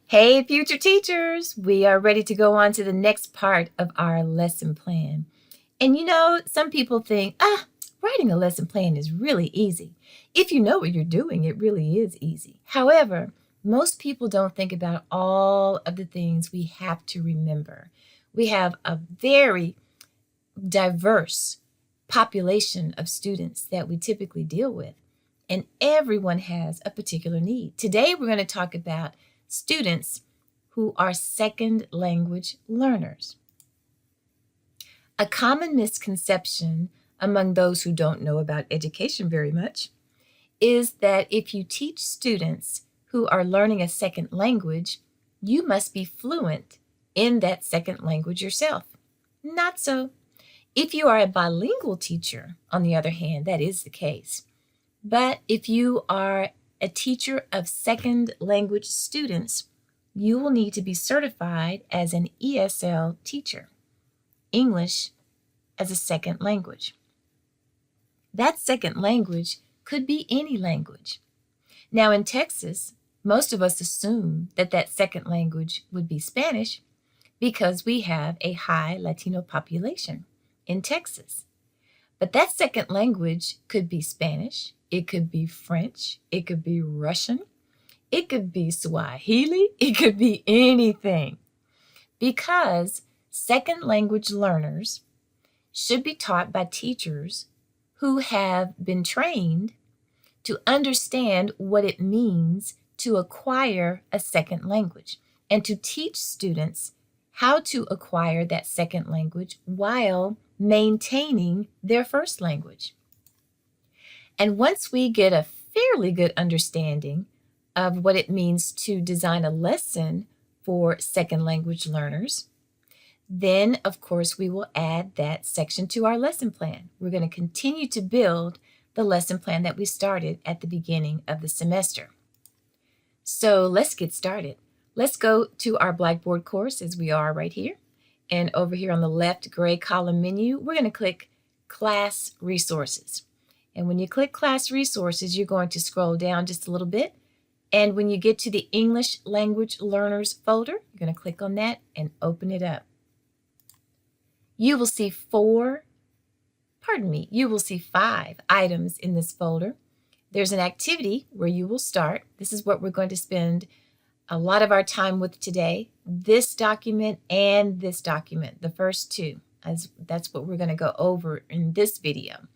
Hey, future teachers, we are ready to go on to the next part of our lesson plan. And some people think, writing a lesson plan is really easy. If you know what you're doing, it really is easy. However, most people don't think about all of the things we have to remember. We have a very diverse population of students that we typically deal with, and everyone has a particular need. Today, we're going to talk about students who are second language learners. A common misconception among those who don't know about education very much is that if you teach students who are learning a second language, you must be fluent in that second language yourself. Not so. If you are a bilingual teacher, on the other hand, that is the case. But if you are a teacher of second language students, you will need to be certified as an ESL teacher, English as a second language. That second language could be any language. Now in Texas, most of us assume that second language would be Spanish because we have a high Latino population in Texas. But that second language could be Spanish, it could be French, it could be Russian, it could be Swahili, it could be anything. Because second language learners should be taught by teachers who have been trained to understand what it means to acquire a second language and to teach students how to acquire that second language while maintaining their first language. And once we get a fairly good understanding of what it means to design a lesson for second language learners, then, of course, we will add that section to our lesson plan. We're going to continue to build the lesson plan that we started at the beginning of the semester. So let's get started. Let's go to our Blackboard course as we are right here. And over here on the left gray column menu, we're going to click Class Resources. And when you click Class Resources, you're going to scroll down just a little bit. And when you get to the English Language Learners folder, you're going to click on that and open it up. You will see you will see 5 items in this folder. There's an activity where you will start. This is what we're going to spend a lot of our time with today. This document and this document, the first 2, that's what we're going to go over in this video.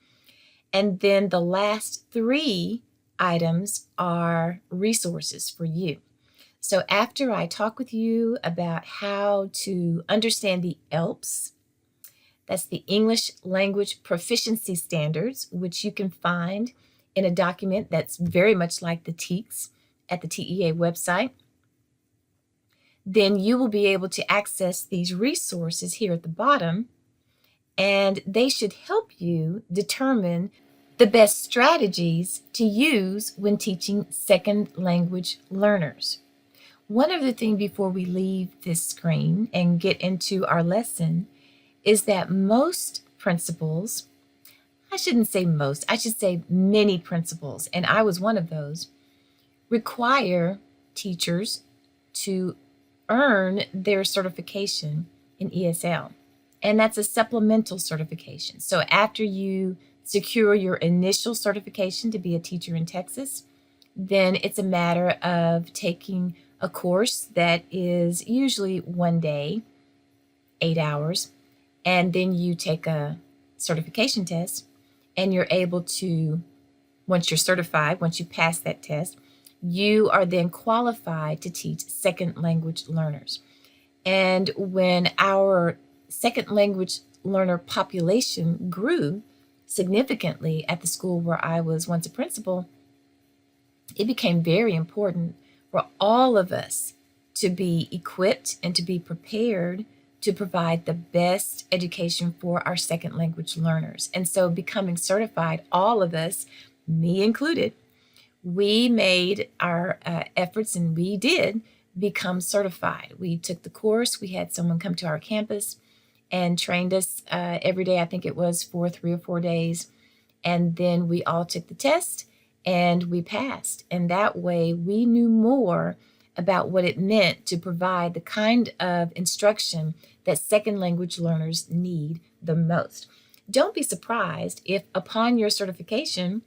And then the last 3 items are resources for you. So after I talk with you about how to understand the ELPS, that's the English Language Proficiency Standards, which you can find in a document that's very much like the TEKS at the TEA website, then you will be able to access these resources here at the bottom, and they should help you determine the best strategies to use when teaching second language learners. One other thing before we leave this screen and get into our lesson is that most principals, I shouldn't say most, I should say many principals, and I was one of those, require teachers to earn their certification in ESL. And that's a supplemental certification. So after you secure your initial certification to be a teacher in Texas, then it's a matter of taking a course that is usually 1 day, 8 hours, and then you take a certification test, and you're able to, once you're certified, once you pass that test, you are then qualified to teach second language learners. And when our second language learner population grew significantly at the school where I was once a principal, it became very important for all of us to be equipped and to be prepared to provide the best education for our second language learners. And so becoming certified, all of us, me included, we made our efforts, and we did become certified. We took the course. We had someone come to our campus and trained us every day. I think it was for 3 or 4 days. And then we all took the test and we passed. And that way we knew more about what it meant to provide the kind of instruction that second language learners need the most. Don't be surprised if upon your certification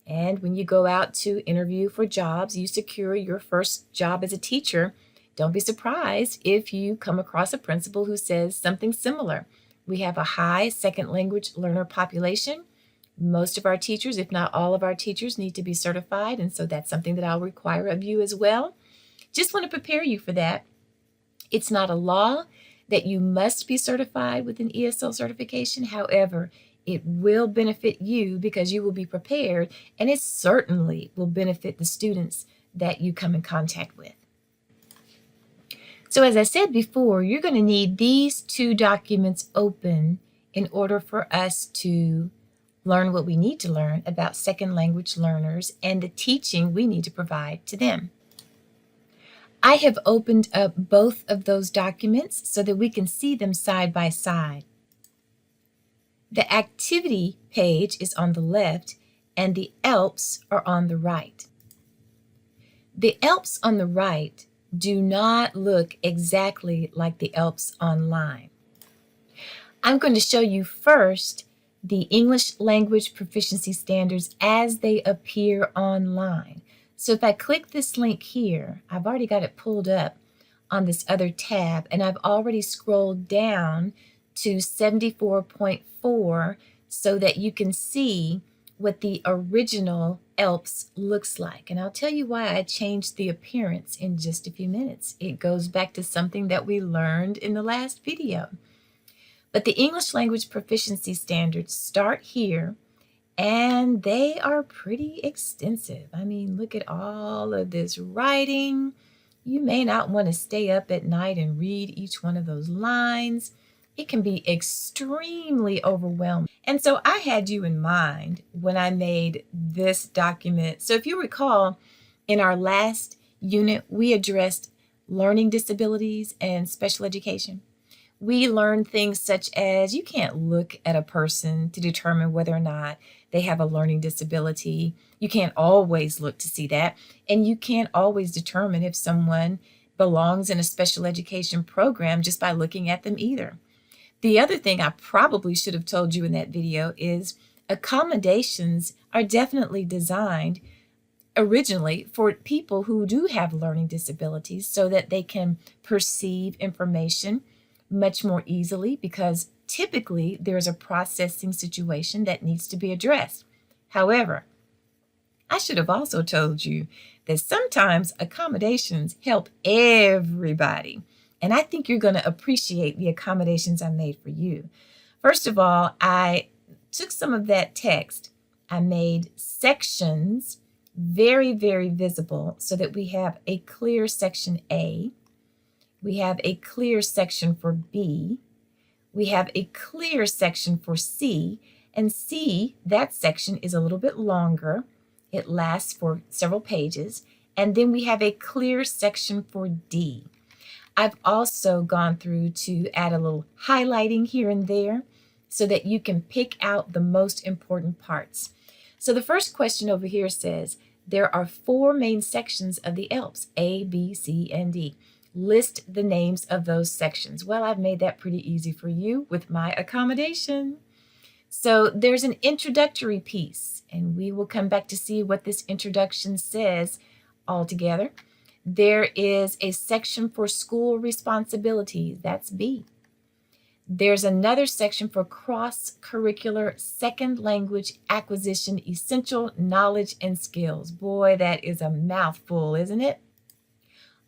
and when you go out to interview for jobs, you secure your first job as a teacher. Don't be surprised if you come across a principal who says something similar. We have a high second language learner population. Most of our teachers, if not all of our teachers, need to be certified, and so that's something that I'll require of you as well. Just want to prepare you for that. It's not a law that you must be certified with an ESL certification. However, it will benefit you because you will be prepared, and it certainly will benefit the students that you come in contact with. So as I said before, you're going to need these two documents open in order for us to learn what we need to learn about second language learners and the teaching we need to provide to them. I have opened up both of those documents so that we can see them side by side. The activity page is on the left and the ELPs are on the right. The ELPs on the right do not look exactly like the ELPs online. I'm going to show you first the English language proficiency standards as they appear online. So if I click this link here, I've already got it pulled up on this other tab, and I've already scrolled down to 74.4 so that you can see what the original ELPS looks like. And I'll tell you why I changed the appearance in just a few minutes. It goes back to something that we learned in the last video. But the English language proficiency standards start here, and they are pretty extensive. I mean, look at all of this writing. You may not want to stay up at night and read each one of those lines. It can be extremely overwhelming. And so I had you in mind when I made this document. So if you recall, in our last unit, we addressed learning disabilities and special education. We learned things such as you can't look at a person to determine whether or not they have a learning disability. You can't always look to see that. And you can't always determine if someone belongs in a special education program just by looking at them either. The other thing I probably should have told you in that video is accommodations are definitely designed originally for people who do have learning disabilities so that they can perceive information much more easily, because typically there's a processing situation that needs to be addressed. However, I should have also told you that sometimes accommodations help everybody. And I think you're going to appreciate the accommodations I made for you. First of all, I took some of that text. I made sections very, very visible so that we have a clear section A. We have a clear section for B. We have a clear section for C. And C, that section is a little bit longer. It lasts for several pages. And then we have a clear section for D. I've also gone through to add a little highlighting here and there so that you can pick out the most important parts. So the first question over here says, there are 4 main sections of the ELPS, A, B, C, and D. List the names of those sections. Well, I've made that pretty easy for you with my accommodation. So there's an introductory piece, and we will come back to see what this introduction says altogether. There is a section for school responsibilities. That's B. There's another section for cross-curricular second language acquisition, essential knowledge and skills. Boy, that is a mouthful, isn't it?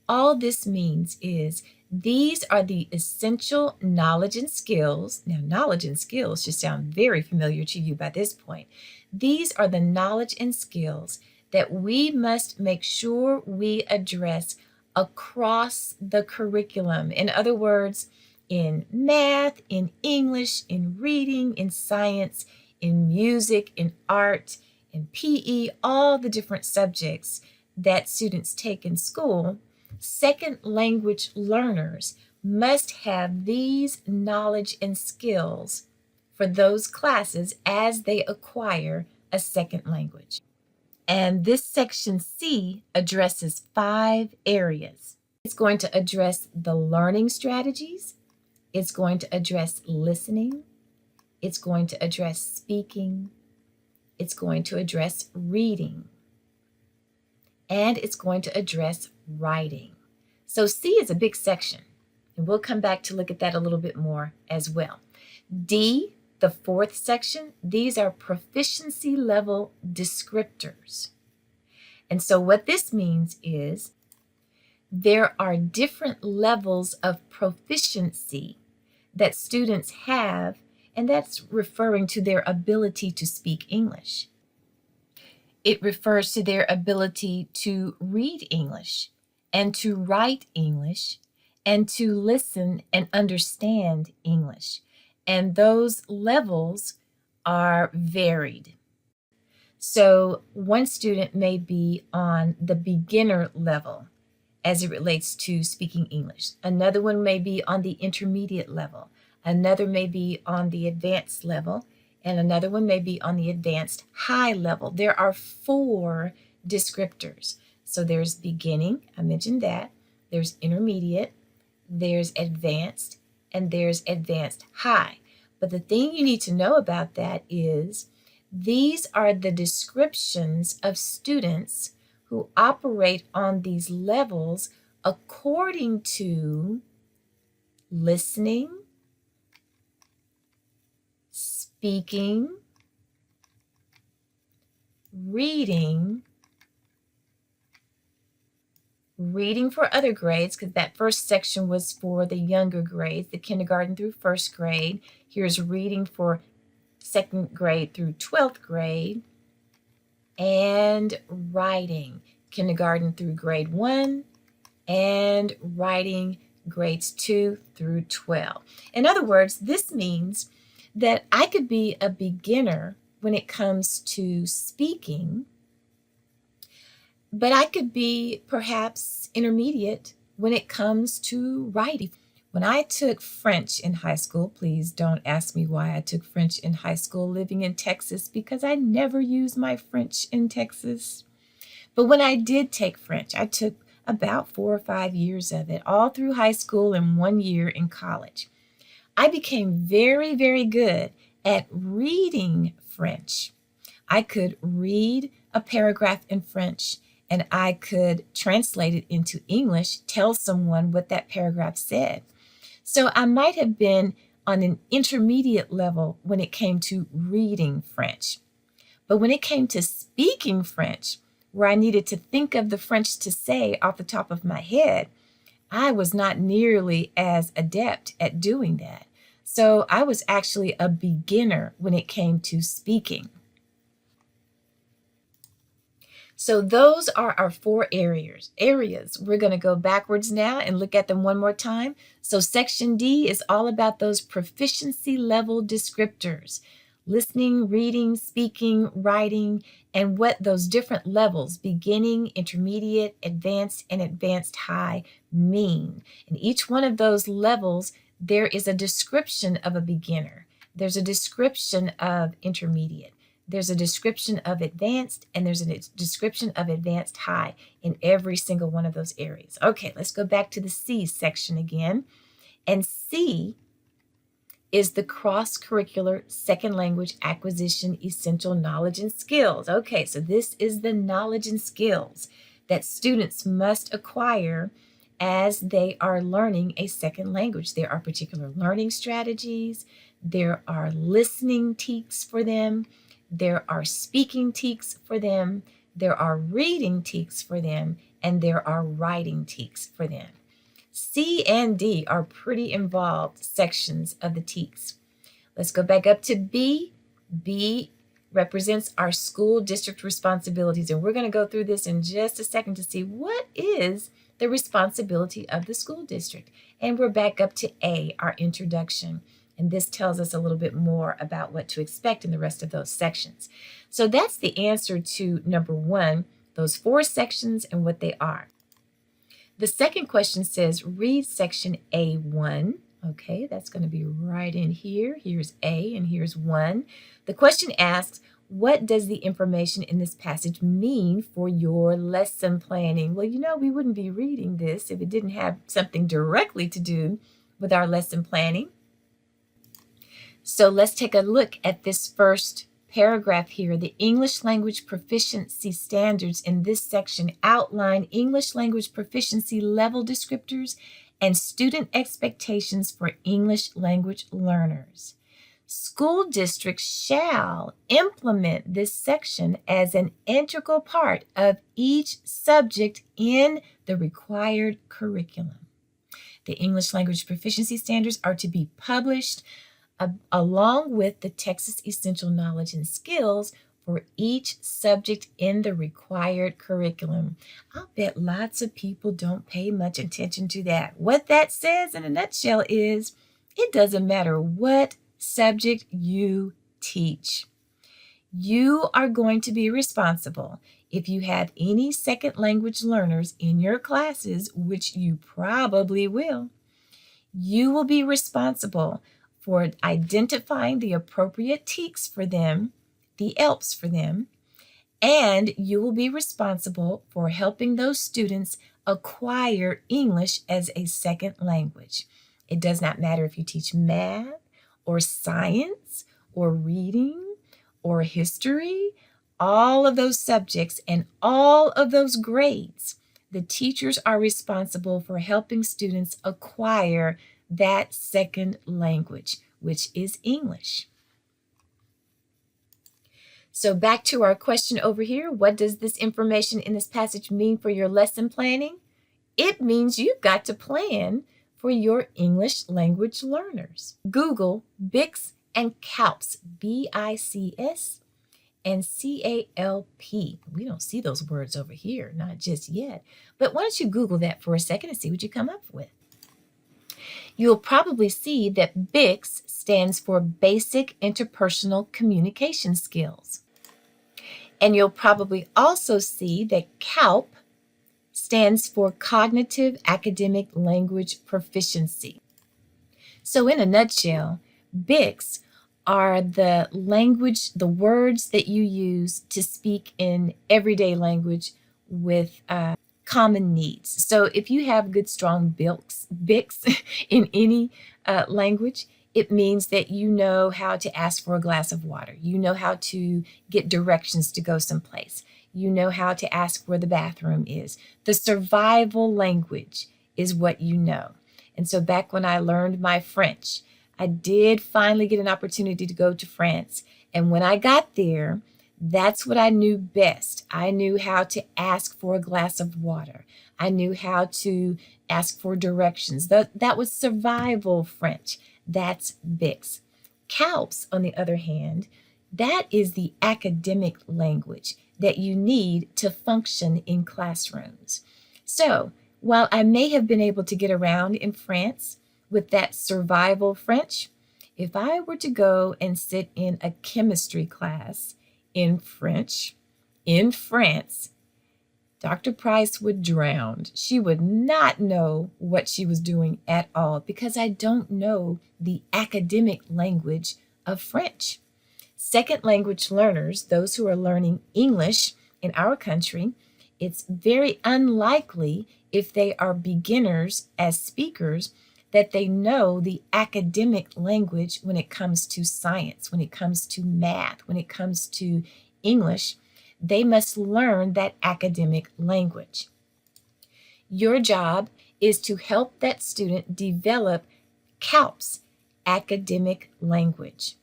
All this means is these are the essential knowledge and skills. Now, knowledge and skills should sound very familiar to you by this point. These are the knowledge and skills that we must make sure we address across the curriculum. In other words, in math, in English, in reading, in science, in music, in art, in PE, all the different subjects that students take in school, second language learners must have these knowledge and skills for those classes as they acquire a second language. And this section C addresses 5 areas. It's going to address the learning strategies. It's going to address listening. It's going to address speaking. It's going to address reading. And it's going to address writing. So C is a big section, and we'll come back to look at that a little bit more as well. D, the 4th section, these are proficiency level descriptors. And so what this means is there are different levels of proficiency that students have, and that's referring to their ability to speak English. It refers to their ability to read English and to write English and to listen and understand English. And those levels are varied. So one student may be on the beginner level as it relates to speaking English. Another one may be on the intermediate level. Another may be on the advanced level. And another one may be on the advanced high level. There are 4 descriptors. So there's beginning, I mentioned that. There's intermediate, there's advanced, and there's advanced high. But the thing you need to know about that is these are the descriptions of students who operate on these levels according to listening, speaking, reading for other grades, because that first section was for the younger grades, the kindergarten through 1st grade. Here's reading for 2nd grade through 12th grade, and writing, kindergarten through grade 1, and writing grades 2 through 12. In other words, this means that I could be a beginner when it comes to speaking, but I could be perhaps intermediate when it comes to writing. When I took French in high school, please don't ask me why I took French in high school living in Texas, because I never used my French in Texas. But when I did take French, I took about 4 or 5 years of it, all through high school and 1 year in college. I became very, very good at reading French. I could read a paragraph in French and I could translate it into English, tell someone what that paragraph said. So I might have been on an intermediate level when it came to reading French. But when it came to speaking French, where I needed to think of the French to say off the top of my head, I was not nearly as adept at doing that. So I was actually a beginner when it came to speaking. So those are our 4 areas. We're going to go backwards now and look at them one more time. So section D is all about those proficiency level descriptors: listening, reading, speaking, writing, and what those different levels, beginning, intermediate, advanced, and advanced high, mean. And each one of those levels, there is a description of a beginner. There's a description of intermediate. There's a description of advanced, and there's a description of advanced high in every single one of those areas. Okay, let's go back to the C section again. And C is the cross-curricular second language acquisition essential knowledge and skills. Okay, so this is the knowledge and skills that students must acquire as they are learning a second language. There are particular learning strategies. There are listening techniques for them. There are speaking techniques for them. There are reading techniques for them. And there are writing techniques for them. C and D are pretty involved sections of the techniques. Let's go back up to B. B represents our school district responsibilities. And we're going to go through this in just a second to see what is the responsibility of the school district. And we're back up to A, our introduction. And this tells us a little bit more about what to expect in the rest of those sections. So that's the answer to number 1, those 4 sections and what they are. The second question says, read section A1. Okay, that's going to be right in here. Here's A and here's 1. The question asks, what does the information in this passage mean for your lesson planning? Well, we wouldn't be reading this if it didn't have something directly to do with our lesson planning. So let's take a look at this first paragraph here. The English language proficiency standards in this section outline English language proficiency level descriptors and student expectations for English language learners. School districts shall implement this section as an integral part of each subject in the required curriculum. The English language proficiency standards are to be published along with the Texas Essential Knowledge and Skills for each subject in the required curriculum. I'll bet lots of people don't pay much attention to that. What that says in a nutshell is it doesn't matter what subject you teach. You are going to be responsible if you have any second language learners in your classes, which you probably will. You will be responsible for identifying the appropriate TEKS for them, the ELPs for them, and you will be responsible for helping those students acquire English as a second language. It does not matter if you teach math or science or reading or history, all of those subjects and all of those grades. The teachers are responsible for helping students acquire that second language, which is English. So back to our question over here. What does this information in this passage mean for your lesson planning? It means you've got to plan for your English language learners. Google BICS and CALPS, B-I-C-S and C-A-L-P. We don't see those words over here, not just yet. But why don't you Google that for a second and see what you come up with. You'll probably see that BICS stands for Basic Interpersonal Communication Skills. And you'll probably also see that CALP stands for Cognitive Academic Language Proficiency. So in a nutshell, BICS are the words that you use to speak in everyday language with common needs. So if you have good, strong BICS in any language, it means that you know how to ask for a glass of water. You know how to get directions to go someplace. You know how to ask where the bathroom is. The survival language is what you know. And so back when I learned my French, I did finally get an opportunity to go to France. And when I got there, that's what I knew best. I knew how to ask for a glass of water. I knew how to ask for directions. That was survival French. That's BICS. CALPS, on the other hand, that is the academic language that you need to function in classrooms. So while I may have been able to get around in France with that survival French, if I were to go and sit in a chemistry class in French, in France, Dr. Price would drown. She would not know what she was doing at all because I don't know the academic language of French. Second language learners, those who are learning English in our country, it's very unlikely if they are beginners as speakers that they know the academic language when it comes to science, when it comes to math, when it comes to English. They must learn that academic language. Your job is to help that student develop CALPS, academic language.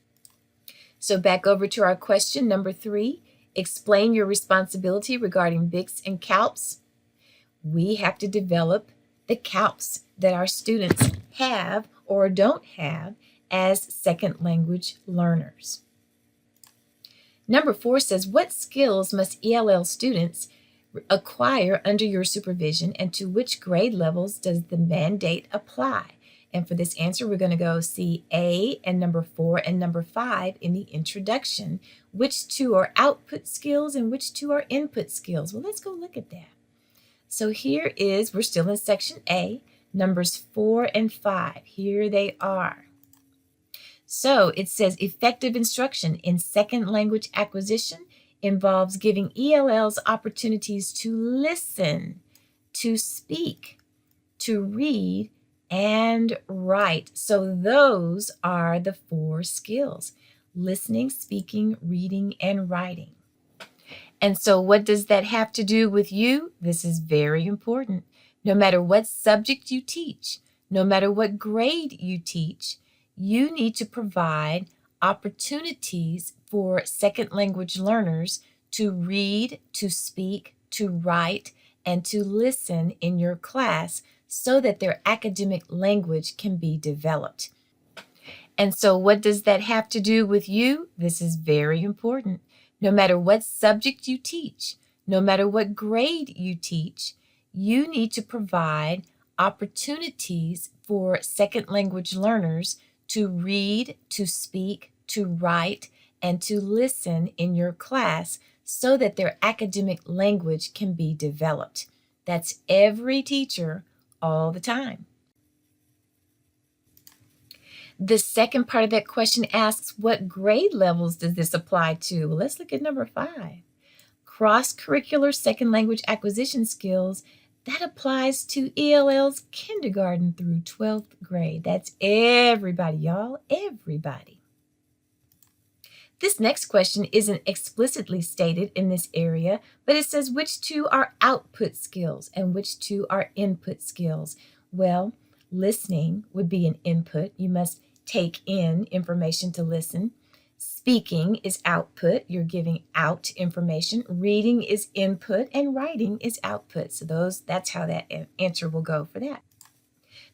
So back over to our question number 3, explain your responsibility regarding BICS and CALPS. We have to develop the CALPS that our students have or don't have as second language learners. Number 4 says, what skills must ELL students acquire under your supervision and to which grade levels does the mandate apply? And for this answer, we're going to go see A and number 4 and number 5 in the introduction. Which two are output skills and which two are input skills? Well, let's go look at that. So here is, we're still in section A, numbers 4 and 5. Here they are. So it says effective instruction in second language acquisition involves giving ELLs opportunities to listen, to speak, to read, and write. So those are the 4 skills: listening, speaking, reading, and writing. And so what does that have to do with you? This is very important. No matter what subject you teach, no matter what grade you teach, you need to provide opportunities for second language learners to read, to speak, to write, and to listen in your class so that their academic language can be developed. And so what does that have to do with you? This is very important. No matter what subject you teach, no matter what grade you teach, you need to provide opportunities for second language learners to read, to speak, to write, and to listen in your class so that their academic language can be developed. That's every teacher all the time. The second part of that question asks, what grade levels does this apply to? Well, let's look at number 5. Cross-curricular second language acquisition skills. That applies to ELLs kindergarten through 12th grade. That's everybody, y'all, everybody. This next question isn't explicitly stated in this area, but it says which 2 are output skills and which 2 are input skills. Well, listening would be an input. You must take in information to listen. Speaking is output. You're giving out information. Reading is input, and writing is output. So that's how that answer will go for that.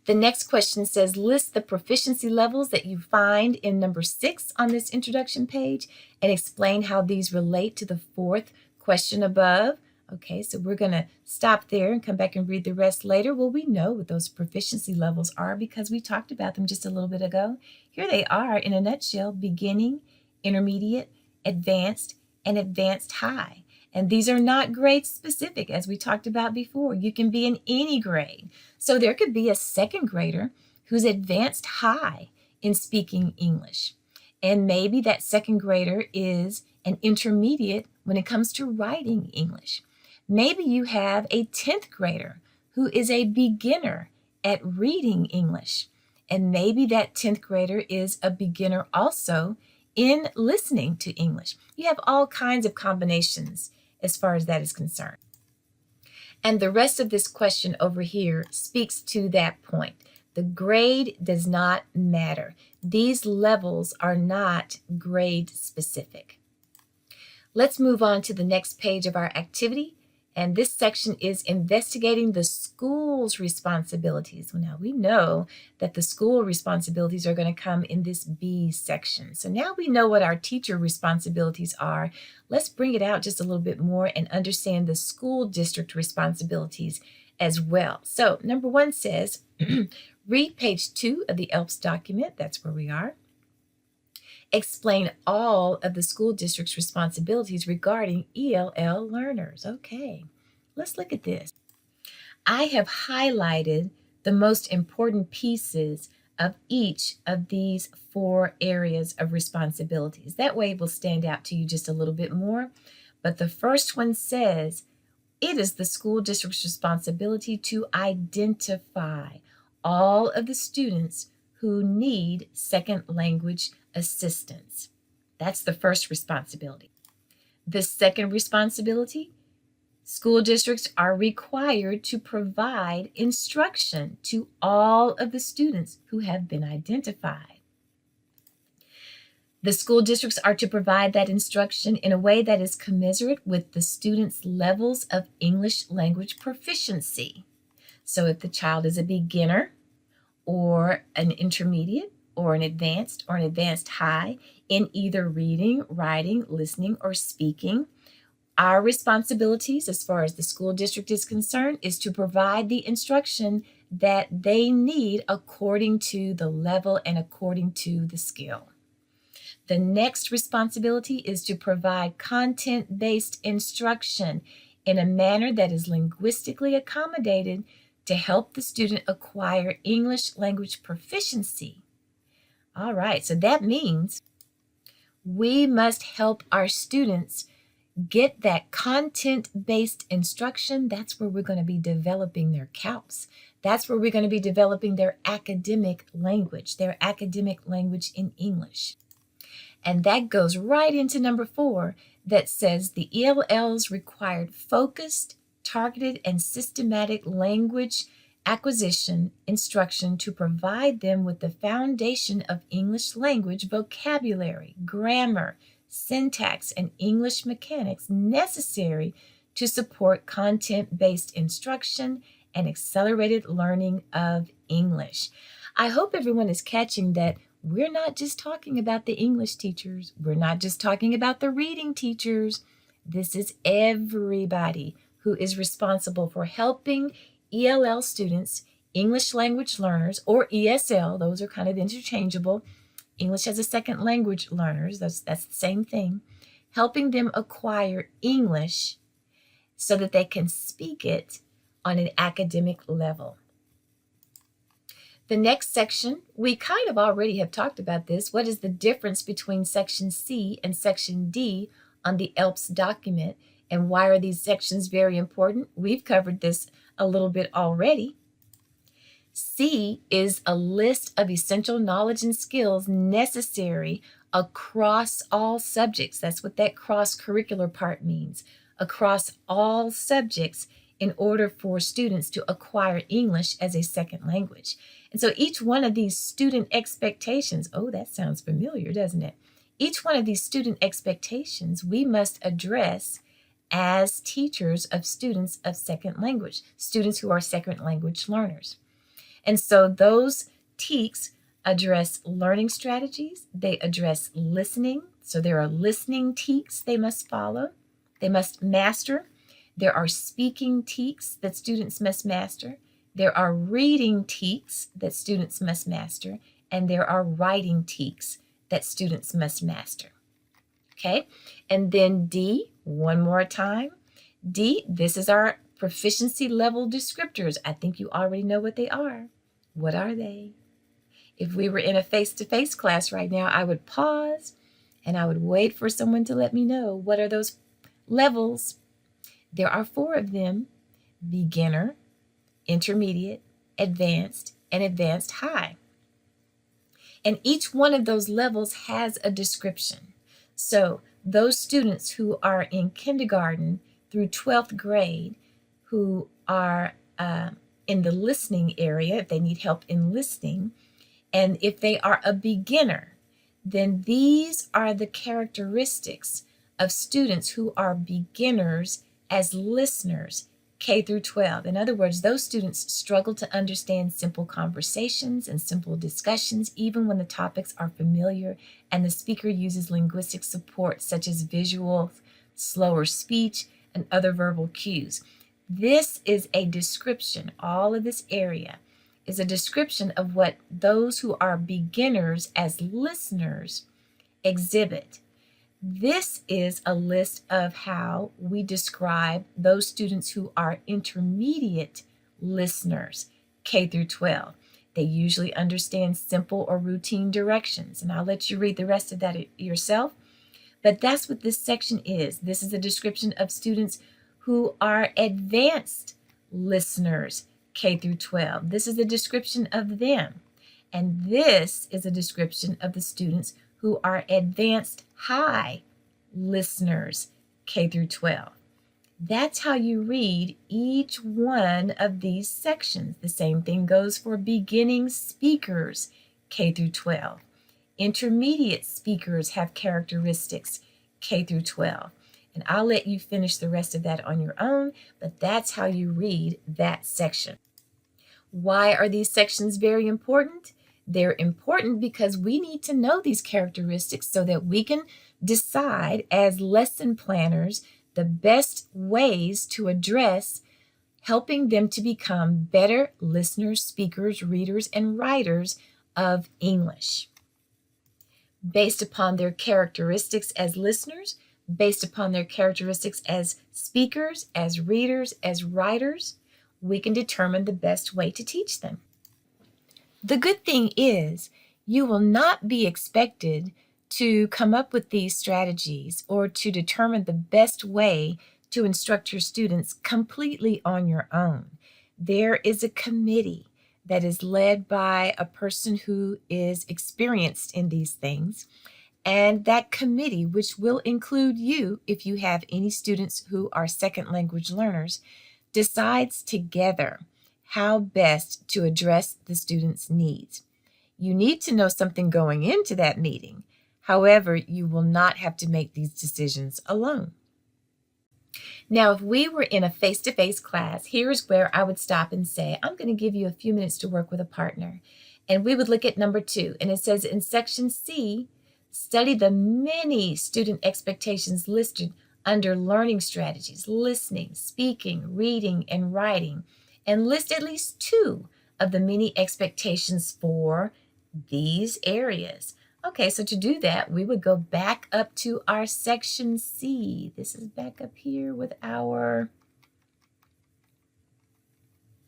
The next question says, list the proficiency levels that you find in number 6 on this introduction page and explain how these relate to the 4th question above. Okay, so we're going to stop there and come back and read the rest later. Well, we know what those proficiency levels are because we talked about them just a little bit ago. Here they are in a nutshell: beginning, intermediate, advanced, and advanced high. And these are not grade specific, as we talked about before. You can be in any grade. So there could be a second grader who's advanced high in speaking English. And maybe that second grader is an intermediate when it comes to writing English. Maybe you have a 10th grader who is a beginner at reading English. And maybe that 10th grader is a beginner also in listening to English. You have all kinds of combinations as far as that is concerned. And the rest of this question over here speaks to that point. The grade does not matter. These levels are not grade specific. Let's move on to the next page of our activity. And this section is investigating the school's responsibilities. Well, now we know that the school responsibilities are going to come in this B section. So now we know what our teacher responsibilities are. Let's bring it out just a little bit more and understand the school district responsibilities as well. So number 1 says, read page 2 of the ELPS document. That's where we are. Explain all of the school district's responsibilities regarding ELL learners. Okay, let's look at this. I have highlighted the most important pieces of each of these 4 areas of responsibilities. That way it will stand out to you just a little bit more. But the first one says, it is the school district's responsibility to identify all of the students who need second language assistance. That's the first responsibility. The second responsibility, school districts are required to provide instruction to all of the students who have been identified. The school districts are to provide that instruction in a way that is commensurate with the students' levels of English language proficiency. So if the child is a beginner or an intermediate or an advanced high in either reading, writing, listening, or speaking, our responsibilities as far as the school district is concerned is to provide the instruction that they need according to the level and according to the skill. The next responsibility is to provide content-based instruction in a manner that is linguistically accommodated to help the student acquire English language proficiency. All right, so that means we must help our students get that content-based instruction. That's where we're going to be developing their CALPs. That's where we're going to be developing their academic language in English. And that goes right into number 4 that says the ELLs required focused, targeted, and systematic language acquisition instruction to provide them with the foundation of English language vocabulary, grammar, syntax, and English mechanics necessary to support content-based instruction and accelerated learning of English. I hope everyone is catching that we're not just talking about the English teachers. We're not just talking about the reading teachers. This is everybody who is responsible for helping ELL students, English language learners, or ESL, those are kind of interchangeable, English as a second language learners, that's the same thing, helping them acquire English so that they can speak it on an academic level. The next section, we kind of already have talked about this. What is the difference between section C and section D on the ELPS document? And why are these sections very important? We've covered this a little bit already. C is a list of essential knowledge and skills necessary across all subjects. That's what that cross-curricular part means. Across all subjects in order for students to acquire English as a second language. And so each one of these student expectations, oh, that sounds familiar, doesn't it? Each one of these student expectations we must address as teachers of students of second language, students who are second language learners. And so those TEKS address learning strategies, they address listening. So there are listening TEKS they must follow, they must master. There are speaking TEKS that students must master. There are reading TEKS that students must master. And there are writing TEKS that students must master. Okay, and then D, one more time. D, this is our proficiency level descriptors. I think you already know what they are. What are they? If we were in a face-to-face class right now, I would pause and I would wait for someone to let me know what are those levels. There are 4 of them: beginner, intermediate, advanced, and advanced high. And each one of those levels has a description. So those students who are in kindergarten through 12th grade, who are in the listening area, if they need help in listening, and if they are a beginner, then these are the characteristics of students who are beginners as listeners, K through 12. In other words, those students struggle to understand simple conversations and simple discussions, even when the topics are familiar and the speaker uses linguistic support such as visual, slower speech, and other verbal cues. This is a description, all of this area is a description of what those who are beginners as listeners exhibit. This is a list of how we describe those students who are intermediate listeners, K through 12. They usually understand simple or routine directions, and I'll let you read the rest of that yourself. But that's what this section is. This is a description of students who are advanced listeners, K through 12. This is a description of them. And this is a description of the students who are advanced high listeners, K through 12. That's how you read each one of these sections. The same thing goes for beginning speakers, K through 12. Intermediate speakers have characteristics, K through 12. And I'll let you finish the rest of that on your own, but that's how you read that section. Why are these sections very important? They're important because we need to know these characteristics so that we can decide as lesson planners the best ways to address helping them to become better listeners, speakers, readers, and writers of English. Based upon their characteristics as listeners, based upon their characteristics as speakers, as readers, as writers, we can determine the best way to teach them. The good thing is You will not be expected to come up with these strategies or to determine the best way to instruct your students completely on your own. There is a committee that is led by a person who is experienced in these things. And that committee, which will include you if you have any students who are second language learners, decides together how best to address the students' needs. You need to know something going into that meeting. However, you will not have to make these decisions alone. Now, if we were in a face-to-face class, here's where I would stop and say, I'm going to give you a few minutes to work with a partner. And we would look at number 2. And it says in section C, study the many student expectations listed under learning strategies, listening, speaking, reading, and writing, and list at least 2 of the many expectations for these areas. Okay, so to do that, we would go back up to our section C. This is back up here with our...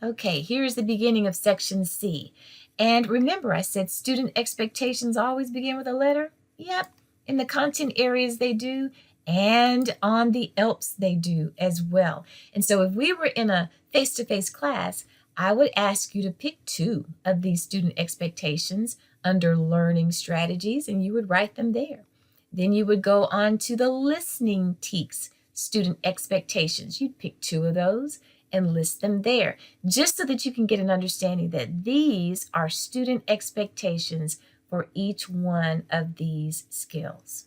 Okay, here's the beginning of section C. And remember, I said student expectations always begin with a letter? Yep, in the content areas they do, and on the ELPs they do as well. And so if we were in a face-to-face class, I would ask you to pick 2 of these student expectations under learning strategies, and you would write them there. Then you would go on to the listening TEKS student expectations. You'd pick 2 of those and list them there, just so that you can get an understanding that these are student expectations for each one of these skills.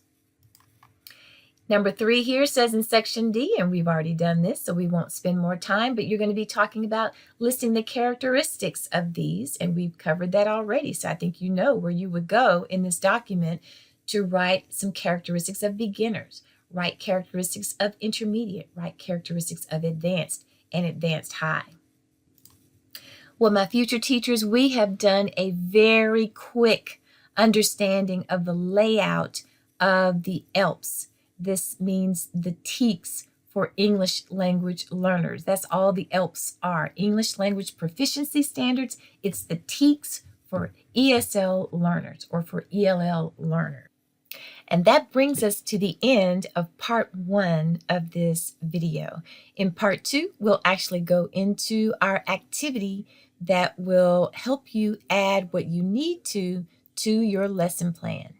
Number 3 here says in section D, and we've already done this, so we won't spend more time, but you're going to be talking about listing the characteristics of these, and we've covered that already. So I think you know where you would go in this document to write some characteristics of beginners, write characteristics of intermediate, write characteristics of advanced and advanced high. Well, my future teachers, we have done a very quick understanding of the layout of the ELPs. This means the TEKS for English language learners. That's all the ELPs are. English language proficiency standards. It's the TEKS for ESL learners or for ELL learners. And that brings us to the end of part 1 of this video. In part 2, we'll actually go into our activity that will help you add what you need to your lesson plan.